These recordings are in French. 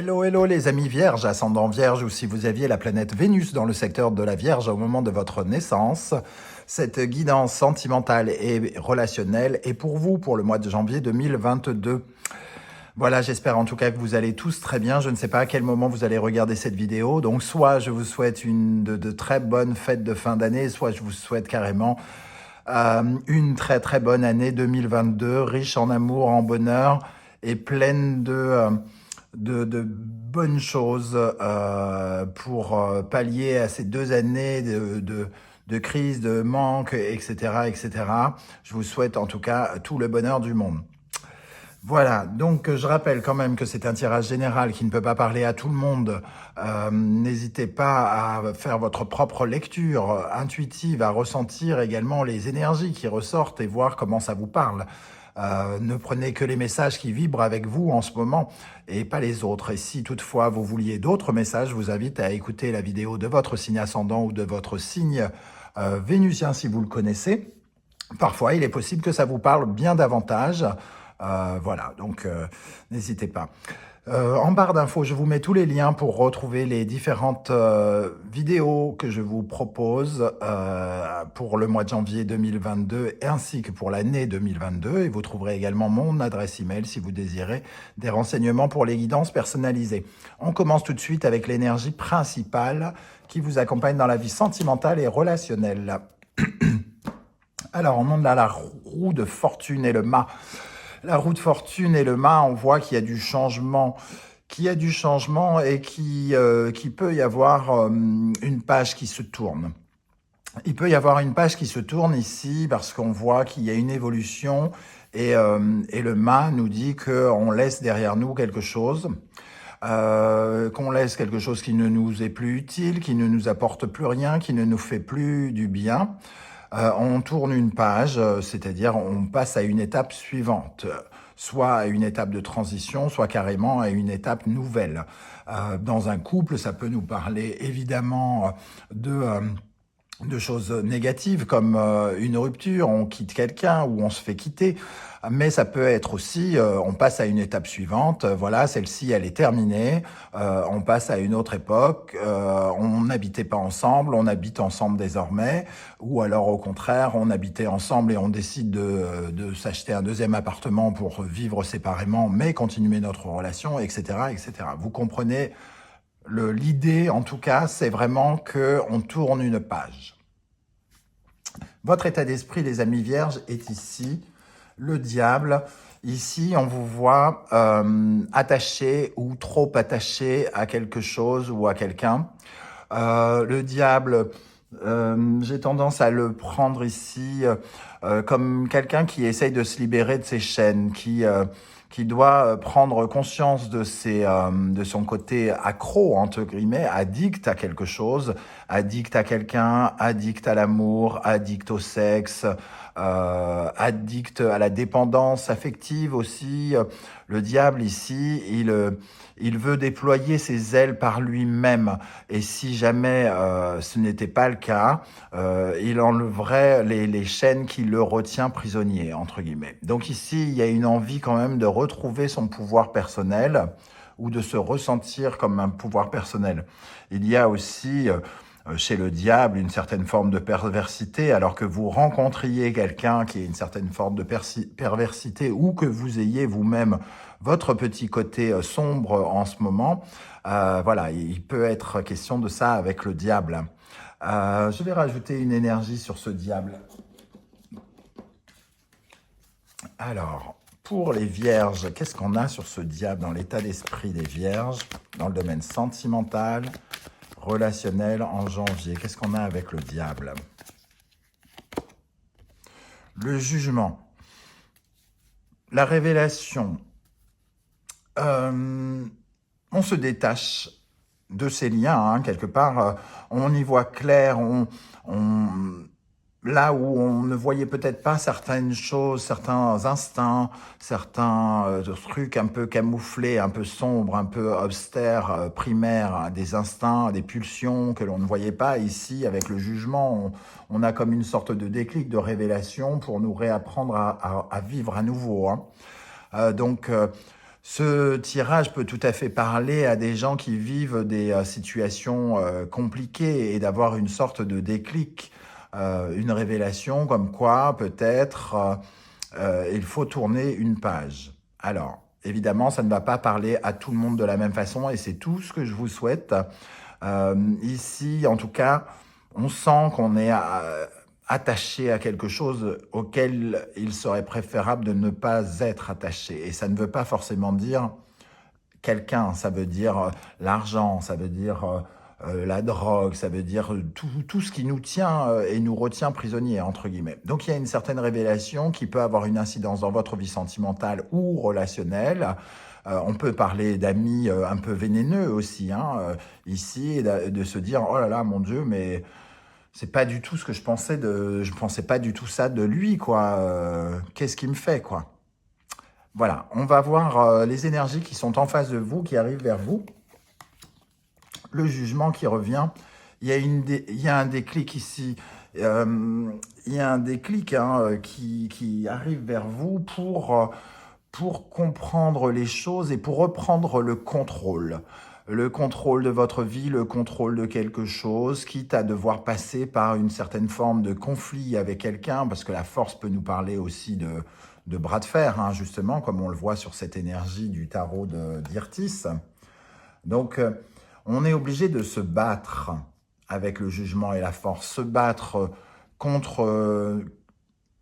Hello, hello les amis vierges, ascendant vierge ou si vous aviez la planète Vénus dans le secteur de la Vierge au moment de votre naissance. Cette guidance sentimentale et relationnelle est pour vous pour le mois de janvier 2022. Voilà, j'espère en tout cas que vous allez tous très bien. Je ne sais pas à quel moment vous allez regarder cette vidéo. Donc soit je vous souhaite de très bonnes fêtes de fin d'année, soit je vous souhaite carrément une très très bonne année 2022, riche en amour, en bonheur et pleine de bonnes choses pour pallier à ces 2 années de crise, de manque, etc., etc. Je vous souhaite en tout cas tout le bonheur du monde. Voilà, donc je rappelle quand même que c'est un tirage général qui ne peut pas parler à tout le monde. N'hésitez pas à faire votre propre lecture intuitive, à ressentir également les énergies qui ressortent et voir comment ça vous parle. Ne prenez que les messages qui vibrent avec vous en ce moment et pas les autres. Et si toutefois vous vouliez d'autres messages, je vous invite à écouter la vidéo de votre signe ascendant ou de votre signe vénusien si vous le connaissez. Parfois, il est possible que ça vous parle bien davantage. Voilà, donc n'hésitez pas. En barre d'infos, je vous mets tous les liens pour retrouver les différentes vidéos que je vous propose pour le mois de janvier 2022 ainsi que pour l'année 2022. Et vous trouverez également mon adresse email si vous désirez des renseignements pour les guidances personnalisées. On commence tout de suite avec l'énergie principale qui vous accompagne dans la vie sentimentale et relationnelle. Alors, on a la roue de fortune et le mât. La roue de fortune et le mât, on voit qu'il y a du changement, et qui peut y avoir une page qui se tourne. Il peut y avoir une page qui se tourne ici parce qu'on voit qu'il y a une évolution et le mât nous dit qu'on laisse derrière nous quelque chose. Qu'on laisse quelque chose qui ne nous est plus utile, qui ne nous apporte plus rien, qui ne nous fait plus du bien. On tourne une page, c'est-à-dire on passe à une étape suivante, soit à une étape de transition, soit carrément à une étape nouvelle. Dans un couple, ça peut nous parler évidemment de choses négatives comme une rupture, on quitte quelqu'un ou on se fait quitter, mais ça peut être aussi, on passe à une étape suivante, voilà, celle-ci elle est terminée, on passe à une autre époque, on n'habitait pas ensemble, on habite ensemble désormais, ou alors au contraire, on habitait ensemble et on décide de s'acheter un deuxième appartement pour vivre séparément, mais continuer notre relation, etc., etc. Vous comprenez? L'idée, en tout cas, c'est vraiment qu'on tourne une page. Votre état d'esprit, les amis vierges, est ici. Le diable, ici, on vous voit attaché ou trop attaché à quelque chose ou à quelqu'un. Le diable, j'ai tendance à le prendre ici comme quelqu'un qui essaye de se libérer de ses chaînes, qui doit prendre conscience de son côté accro, entre guillemets, addict à quelque chose, addict à quelqu'un, addict à l'amour, addict au sexe, addict à la dépendance affective aussi. Le diable ici, il veut déployer ses ailes par lui-même. Et si jamais ce n'était pas le cas, il enlèverait les chaînes qui le retient prisonnier, entre guillemets. Donc ici, il y a une envie quand même de retrouver son pouvoir personnel ou de se ressentir comme un pouvoir personnel. Il y a aussi chez le diable une certaine forme de perversité, alors que vous rencontriez quelqu'un qui a une certaine forme de perversité ou que vous ayez vous-même votre petit côté sombre en ce moment. Voilà, il peut être question de ça avec le diable. Je vais rajouter une énergie sur ce diable. Alors, pour les vierges, qu'est-ce qu'on a sur ce diable dans l'état d'esprit des vierges, dans le domaine sentimental, relationnel en janvier? Qu'est-ce qu'on a avec le diable? Le jugement, la révélation. On se détache de ces liens, hein, quelque part, on y voit clair, là où on ne voyait peut-être pas certaines choses, certains instincts, certains trucs un peu camouflés, un peu sombres, un peu austères, primaires, hein, des instincts, des pulsions que l'on ne voyait pas. Ici, avec le jugement, on a comme une sorte de déclic, de révélation pour nous réapprendre à vivre à nouveau. Hein. Donc, Ce tirage peut tout à fait parler à des gens qui vivent des situations compliquées et d'avoir une sorte de déclic, une révélation comme quoi peut-être il faut tourner une page. Alors, évidemment, ça ne va pas parler à tout le monde de la même façon et c'est tout ce que je vous souhaite. Ici, en tout cas, on sent qu'on est attaché à quelque chose auquel il serait préférable de ne pas être attaché. Et ça ne veut pas forcément dire quelqu'un, ça veut dire l'argent, ça veut dire la drogue, ça veut dire tout ce qui nous tient et nous retient prisonniers, entre guillemets. Donc il y a une certaine révélation qui peut avoir une incidence dans votre vie sentimentale ou relationnelle. On peut parler d'amis un peu vénéneux aussi, hein, ici, et de se dire « Oh là là, mon Dieu, mais c'est pas du tout ce que je pensais je pensais pas du tout ça de lui, quoi. Qu'est-ce qu'il me fait, quoi ?» Voilà, on va voir les énergies qui sont en face de vous, qui arrivent vers vous. Le jugement qui revient. Il y a un déclic ici. Il y a un déclic hein, qui arrive vers vous pour comprendre les choses et pour reprendre le contrôle. Le contrôle de votre vie, le contrôle de quelque chose, quitte à devoir passer par une certaine forme de conflit avec quelqu'un, parce que la force peut nous parler aussi de bras de fer, hein, justement, comme on le voit sur cette énergie du tarot d'Irtis. Donc, on est obligé de se battre avec le jugement et la force, se battre contre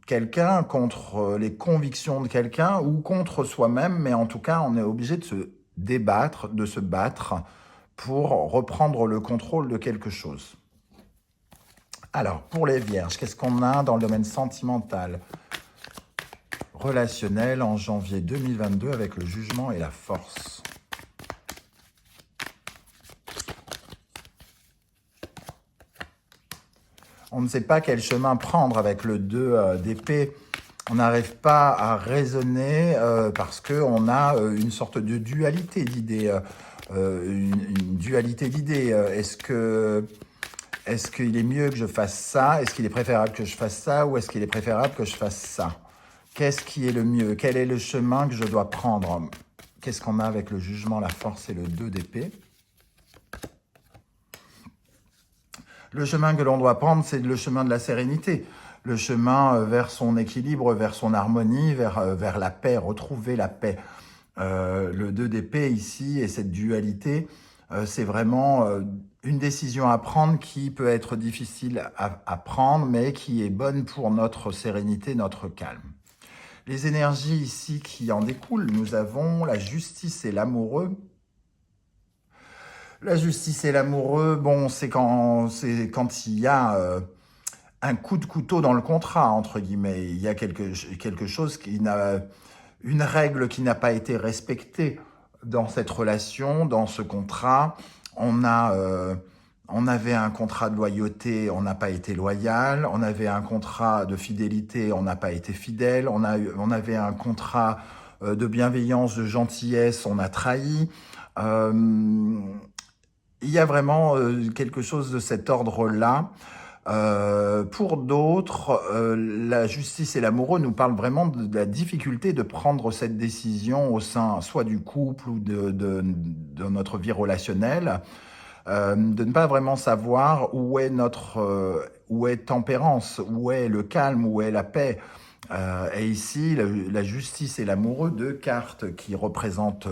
quelqu'un, contre les convictions de quelqu'un ou contre soi-même, mais en tout cas, on est obligé de se débattre, de se battre pour reprendre le contrôle de quelque chose. Alors, pour les vierges, qu'est-ce qu'on a dans le domaine sentimental, relationnel en janvier 2022 avec le jugement et la force? On ne sait pas quel chemin prendre avec le 2 d'épée. On n'arrive pas à raisonner parce qu'on a une sorte de dualité d'idées. Une dualité d'idées. Est-ce qu'il est mieux que je fasse ça? Est-ce qu'il est préférable que je fasse ça? Ou est-ce qu'il est préférable que je fasse ça? Qu'est-ce qui est le mieux? Quel est le chemin que je dois prendre? Qu'est-ce qu'on a avec le jugement, la force et le 2 d'épée? Le chemin que l'on doit prendre, c'est le chemin de la sérénité. Le chemin vers son équilibre, vers son harmonie, vers la paix, retrouver la paix. Le 2 d'épée ici et cette dualité, c'est vraiment une décision à prendre qui peut être difficile à prendre, mais qui est bonne pour notre sérénité, notre calme. Les énergies ici qui en découlent, nous avons la justice et l'amoureux. La justice et l'amoureux, bon, c'est quand il y a un coup de couteau dans le contrat, entre guillemets. Il y a quelque chose une règle qui n'a pas été respectée dans cette relation, dans ce contrat. On avait un contrat de loyauté, on n'a pas été loyal. On avait un contrat de fidélité, on n'a pas été fidèle. On avait un contrat de bienveillance, de gentillesse, on a trahi. Il y a vraiment quelque chose de cet ordre-là. Pour d'autres, la justice et l'amoureux nous parlent vraiment de la difficulté de prendre cette décision au sein soit du couple ou de notre vie relationnelle, de ne pas vraiment savoir où est tempérance, où est le calme, où est la paix. Et ici, la justice et l'amoureux, 2 cartes qui représentent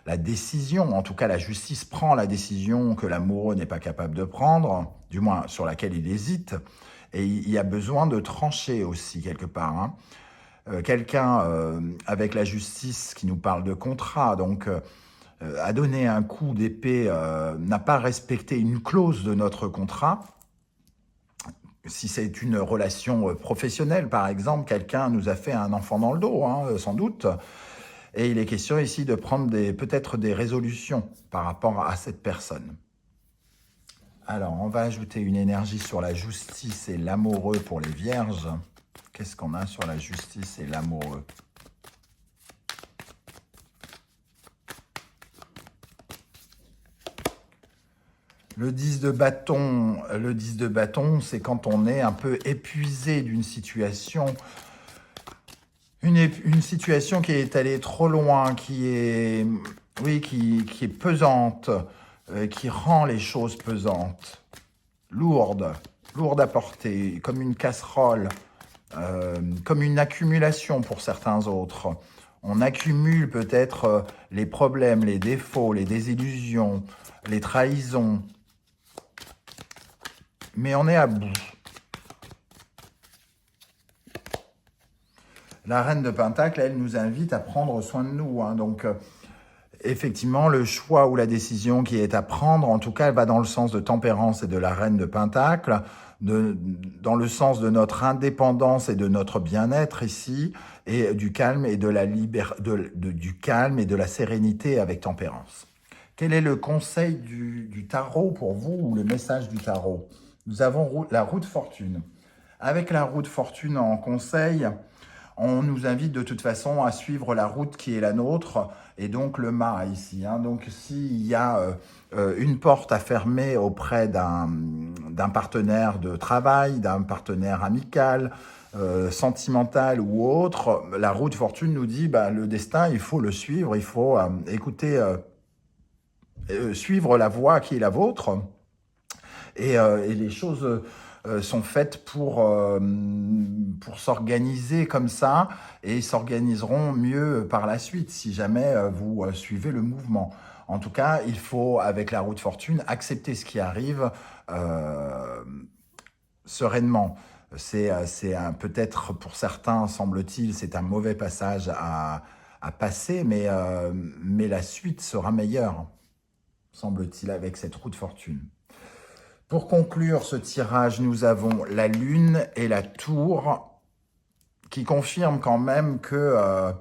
la décision. En tout cas, la justice prend la décision que l'amoureux n'est pas capable de prendre, du moins sur laquelle il hésite. Et il y a besoin de trancher aussi, quelque part. Hein. Quelqu'un avec la justice qui nous parle de contrat, donc a donné un coup d'épée, n'a pas respecté une clause de notre contrat. Si c'est une relation professionnelle, par exemple, quelqu'un nous a fait un enfant dans le dos, hein, sans doute. Et il est question ici de prendre peut-être des résolutions par rapport à cette personne. Alors, on va ajouter une énergie sur la justice et l'amoureux pour les vierges. Qu'est-ce qu'on a sur la justice et l'amoureux ? Le 10 de bâton, c'est quand on est un peu épuisé d'une situation, une une situation qui est allée trop loin, qui est, oui, qui est pesante, qui rend les choses pesantes, lourdes, lourdes à porter, comme une casserole, comme une accumulation pour certains autres. On accumule peut-être les problèmes, les défauts, les désillusions, les trahisons, mais on est à bout. La reine de Pentacle, elle nous invite à prendre soin de nous. Hein. Donc, effectivement, le choix ou la décision qui est à prendre, en tout cas, elle va dans le sens de Tempérance et de la reine de Pentacle, dans le sens de notre indépendance et de notre bien-être ici, et du calme et de la du calme et de la sérénité avec Tempérance. Quel est le conseil du tarot pour vous, ou le message du tarot? Nous avons la roue de fortune. Avec la roue de fortune en conseil, on nous invite de toute façon à suivre la route qui est la nôtre, et donc le mât ici. Hein. Donc s'il y a une porte à fermer auprès d'un partenaire de travail, d'un partenaire amical, sentimental ou autre, la roue de fortune nous dit le destin, il faut le suivre, il faut écouter, suivre la voie qui est la vôtre, et les choses sont faites pour s'organiser comme ça, et s'organiseront mieux par la suite si jamais vous suivez le mouvement. En tout cas, il faut, avec la roue de fortune, accepter ce qui arrive sereinement. C'est peut-être pour certains, semble-t-il, c'est un mauvais passage à passer, mais la suite sera meilleure, semble-t-il, avec cette roue de fortune. Pour conclure ce tirage, nous avons la Lune et la Tour, qui confirment quand même que,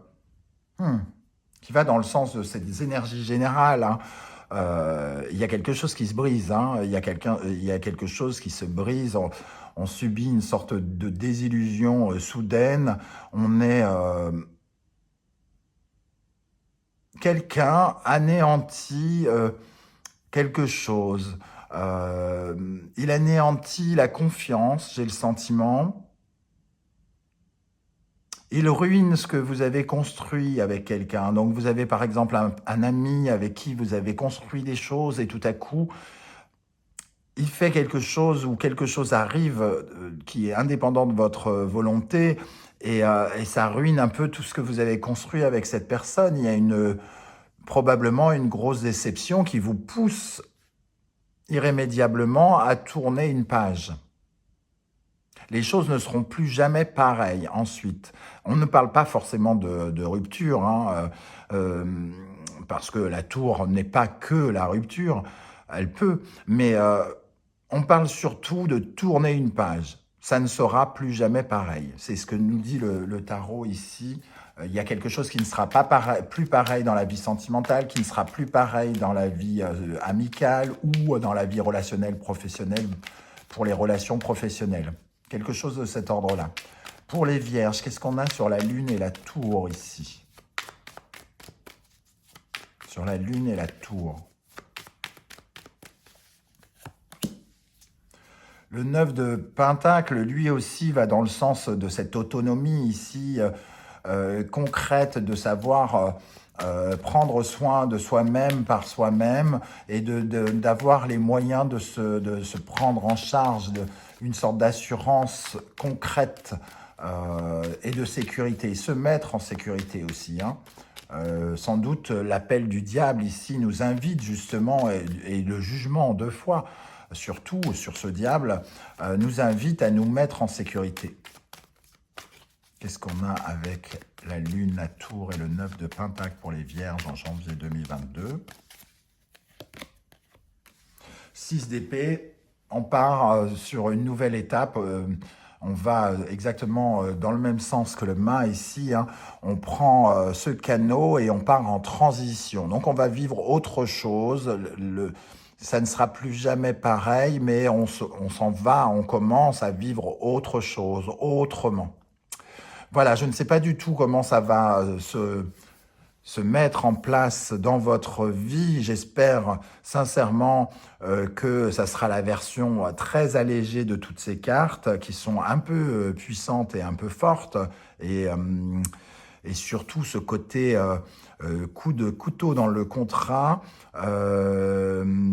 qui va dans le sens de ces énergies générales. Hein. Il y a quelque chose qui se brise. Hein. Il y a quelque chose qui se brise. On subit une sorte de désillusion soudaine. On est quelqu'un anéantit quelque chose. Il anéantit la confiance, j'ai le sentiment. Il ruine ce que vous avez construit avec quelqu'un. Donc vous avez par exemple un ami avec qui vous avez construit des choses, et tout à coup, il fait quelque chose, ou quelque chose arrive qui est indépendant de votre volonté, et ça ruine un peu tout ce que vous avez construit avec cette personne. Il y a probablement une grosse déception qui vous pousse irrémédiablement à tourner une page. Les choses ne seront plus jamais pareilles ensuite. On ne parle pas forcément de rupture, hein, parce que la tour n'est pas que la rupture, elle peut, mais on parle surtout de tourner une page. Ça ne sera plus jamais pareil. C'est ce que nous dit le tarot ici. Il y a quelque chose qui ne sera pas plus pareil dans la vie sentimentale, qui ne sera plus pareil dans la vie amicale, ou dans la vie relationnelle, professionnelle, pour les relations professionnelles. Quelque chose de cet ordre-là. Pour les Vierges, qu'est-ce qu'on a sur la Lune et la Tour ici? Sur la Lune et la Tour. Le 9 de Pentacle, lui aussi, va dans le sens de cette autonomie ici, concrète, de savoir prendre soin de soi-même par soi-même, et d'avoir les moyens de se prendre en charge, une sorte d'assurance concrète et de sécurité, se mettre en sécurité aussi. Hein. Sans doute l'appel du diable ici nous invite justement, et le jugement deux fois, surtout sur ce diable, nous invite à nous mettre en sécurité. Qu'est-ce qu'on a avec la Lune, la Tour et le 9 de Pentacle pour les Vierges en janvier 2022? 6 d'épée, on part sur une nouvelle étape. On va exactement dans le même sens que le mât ici. Hein. On prend ce canot et on part en transition. Donc on va vivre autre chose. Ça ne sera plus jamais pareil, mais on s'en va, on commence à vivre autre chose, autrement. Voilà, je ne sais pas du tout comment ça va se mettre en place dans votre vie. J'espère sincèrement que ça sera la version très allégée de toutes ces cartes, qui sont un peu puissantes et un peu fortes. Et et surtout ce côté coup de couteau dans le contrat.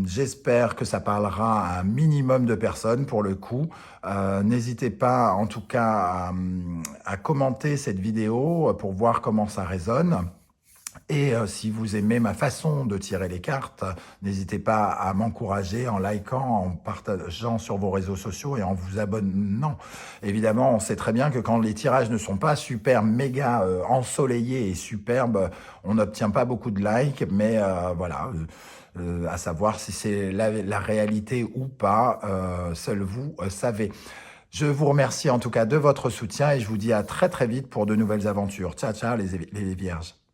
J'espère que ça parlera à un minimum de personnes pour le coup. N'hésitez pas en tout cas à commenter cette vidéo pour voir comment ça résonne. Et si vous aimez ma façon de tirer les cartes, n'hésitez pas à m'encourager en likant, en partageant sur vos réseaux sociaux et en vous abonnant. Évidemment, on sait très bien que quand les tirages ne sont pas super méga ensoleillés et superbes, on n'obtient pas beaucoup de likes, mais voilà, à savoir si c'est la réalité ou pas, seul vous savez. Je vous remercie en tout cas de votre soutien et je vous dis à très très vite pour de nouvelles aventures. Ciao, ciao les vierges.